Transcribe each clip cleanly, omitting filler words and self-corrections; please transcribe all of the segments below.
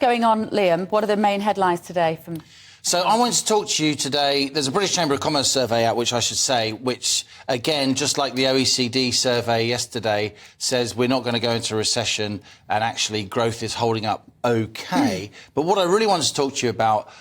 going on, Liam? What are the main headlines today from... So I wanted to talk to you today. There's a British Chamber of Commerce survey out, which I should say, which, again, just like the OECD survey yesterday, says we're not going to go into a recession and actually growth is holding up OK. But what I really wanted to talk to you about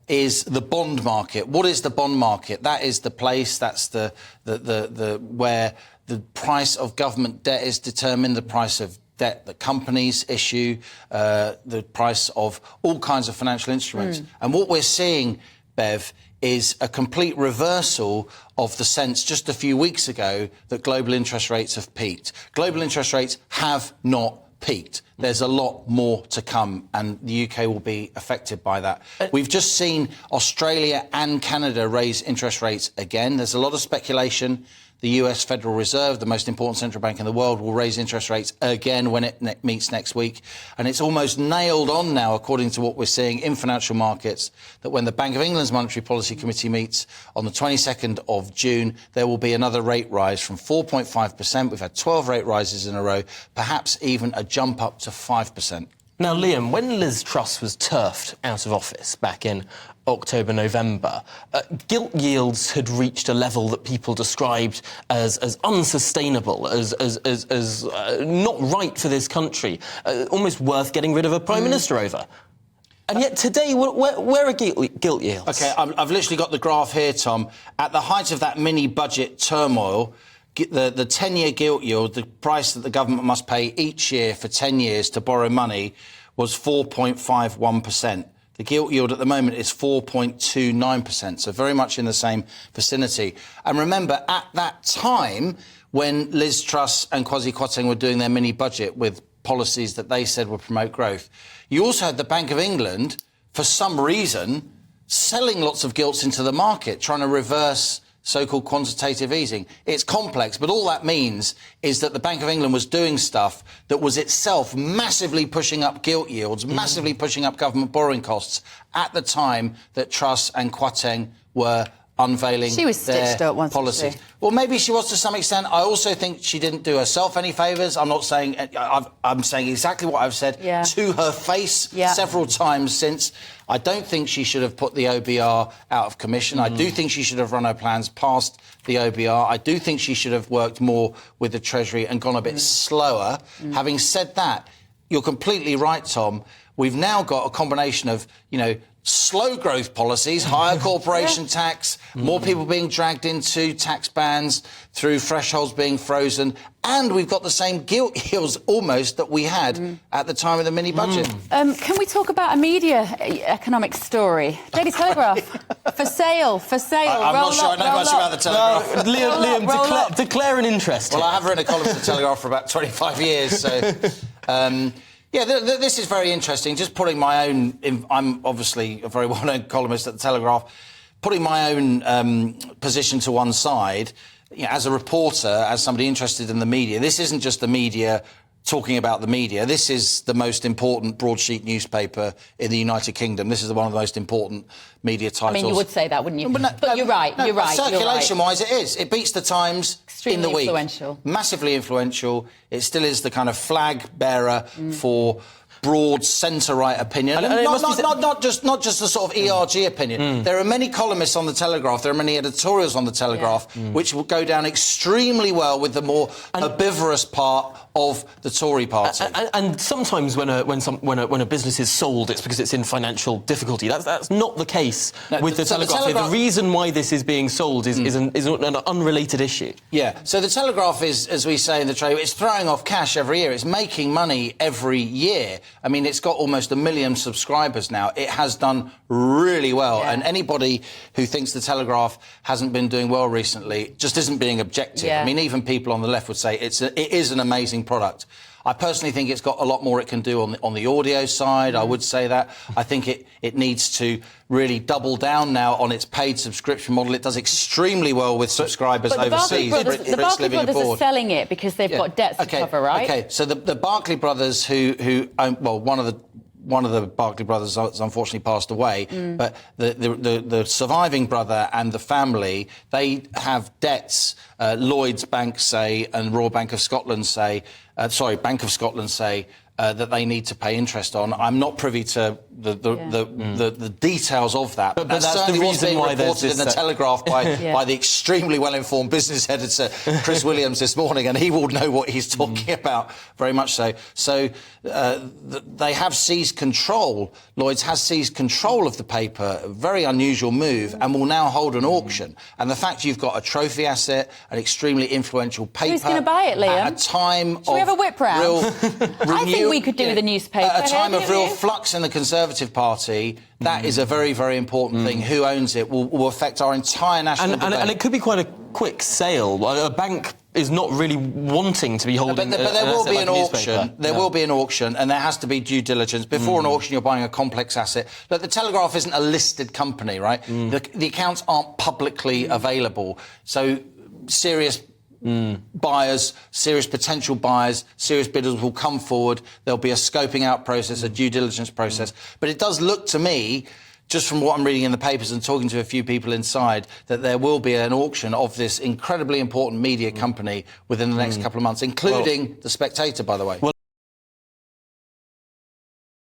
is the bond market. What is the bond market? That is the place, that's the where the price of government debt is determined, the price of debt that companies issue, the price of all kinds of financial instruments. And what we're seeing, Bev, is a complete reversal of the sense just a few weeks ago that global interest rates have peaked. Global interest rates have not peaked. There's a lot more to come, and the UK will be affected by that. We've just seen Australia and Canada raise interest rates again. There's a lot of speculation. The US Federal Reserve, the most important central bank in the world, will raise interest rates again when it meets next week. And it's almost nailed on now, according to what we're seeing in financial markets, that when the Bank of England's Monetary Policy Committee meets on the 22nd of June, there will be another rate rise from 4.5%. We've had 12 rate rises in a row, perhaps even a jump up to 5%. Now, Liam, when Liz Truss was turfed out of office back in October, November, gilt yields had reached a level that people described as unsustainable, as not right for this country, almost worth getting rid of a Prime Minister over. And yet today, where are gilt yields? OK, I've literally got the graph here, Tom. At the height of that mini-budget turmoil, the 10-year gilt yield, the price that the government must pay each year for 10 years to borrow money, was 4.51%. The gilt yield at the moment is 4.29%, so very much in the same vicinity. And remember, at that time, when Liz Truss and Kwasi Kwarteng were doing their mini-budget with policies that they said would promote growth, you also had the Bank of England, for some reason, selling lots of gilts into the market, trying to reverse so-called quantitative easing. It's complex, but all that means is that the Bank of England was doing stuff that was itself massively pushing up gilt yields, massively pushing up government borrowing costs at the time that Truss and Kwarteng were unveiling she was stitched their up once, policies. Well, maybe she was to some extent. I also think she didn't do herself any favours. I'm not saying... I'm saying exactly what I've said to her face several times since. I don't think she should have put the OBR out of commission. I do think she should have run her plans past the OBR. I do think she should have worked more with the Treasury and gone a bit slower. Having said that, you're completely right, Tom. We've now got a combination of, slow growth policies, higher corporation tax, more people being dragged into tax bans through thresholds being frozen, and we've got the same gilt yields almost that we had at the time of the mini-budget. Can we talk about a media economic story? Daily Telegraph, for sale. I'm not sure I know much about the Telegraph. No, Liam, declare an interest. Well, I have written a column for the Telegraph for about 25 years, so... Yeah, this is very interesting. Just putting my own... I'm obviously a very well-known columnist at the Telegraph. Putting my own position to one side, as a reporter, as somebody interested in the media, this isn't just the media talking about the media. This is the most important broadsheet newspaper in the United Kingdom. This is one of the most important media titles. I mean, you would say that, wouldn't you? But you're right, you're right. Circulation-wise, it is. It beats the Times in the week. Extremely influential. Massively influential. It still is the kind of flag bearer for broad centre-right opinion. And not just the sort of ERG opinion. There are many columnists on the Telegraph, there are many editorials on the Telegraph, which will go down extremely well with the more herbivorous part of the Tory party. And sometimes when a business is sold, it's because it's in financial difficulty. That's not the case with the Telegraph. The reason why this is being sold is an unrelated issue. Yeah. So the Telegraph is, as we say in the trade, it's throwing off cash every year. It's making money every year. I mean, it's got almost 1 million subscribers now. It has done really well. And anybody who thinks the Telegraph hasn't been doing well recently just isn't being objective. I mean, even people on the left would say it is an amazing product. I personally think it's got a lot more it can do on the audio side. I would say that. I think it needs to really double down now on its paid subscription model. It does extremely well with subscribers overseas. The Barclay brothers are selling it because they've got debts to cover, right? OK, so the Barclay brothers who own, well, one of the Barclay brothers has unfortunately passed away, but the surviving brother and the family, they have debts, Lloyds Bank say, and Royal Bank of Scotland say, Bank of Scotland say, that they need to pay interest on. I'm not privy to the details of that, but that's certainly the what's reason being why reported in the Telegraph by the extremely well-informed business editor Chris Williams this morning, and he will know what he's talking about, very much so. So they have seized control. Lloyds has seized control of the paper, a very unusual move, and will now hold an auction. And the fact you've got a trophy asset, an extremely influential paper... Who's going to buy it, Liam? At a time Should we have a whip round? I think we could do with a newspaper. At a time of real you? flux in the Conservative Party, that is a very, very important thing. Who owns it will affect our entire national debate. And it could be quite a quick sale. A bank is not really wanting to be holding. But there will be an auction. There will be an auction, and there has to be due diligence before an auction. You're buying a complex asset. Look, the Telegraph isn't a listed company, right? The accounts aren't publicly available, so serious buyers, serious potential buyers, serious bidders will come forward. There'll be a scoping out process, a due diligence process. But it does look to me, just from what I'm reading in the papers and talking to a few people inside, that there will be an auction of this incredibly important media company within the next couple of months, including The Spectator, by the way.